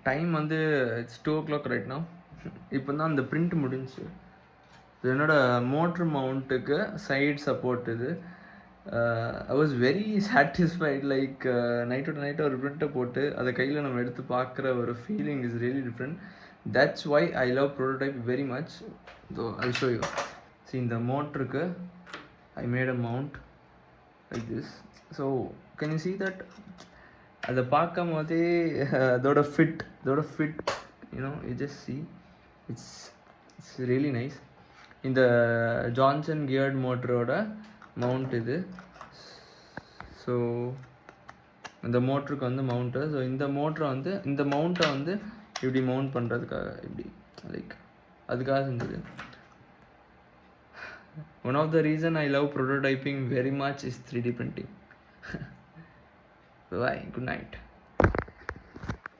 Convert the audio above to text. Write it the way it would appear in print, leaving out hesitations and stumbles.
Time வந்து it's 2 o'clock right now. இப்போ தான் அந்த பிரிண்ட் முடிஞ்சு. என்னோடய மோட்ரு மவுண்ட்டுக்கு சைட் சப்போர்ட் இது. I was very satisfied. Like நைட்டோட ஒரு பிரிண்ட்டை போட்டு அதை கையில் நம்ம எடுத்து பார்க்குற ஒரு feeling is really different. That's why I love prototype very much. So I show you. So இந்த மோட்ருக்கு I made a mount like this. So can you see that? அதை பார்க்கும் போதே அதோட fit you know you just see it's really nice. இந்த Johnson geared மோட்டரோட mount இது. So இந்த மோட்டருக்கு வந்து மவுண்ட்டு. ஸோ இந்த மவுண்ட்டை வந்து இப்படி மவுண்ட் பண்ணுறதுக்காக இப்படி லைக் அதுக்காக செஞ்சது. One of the reason I love prototyping very much is 3D printing. Bye, good night.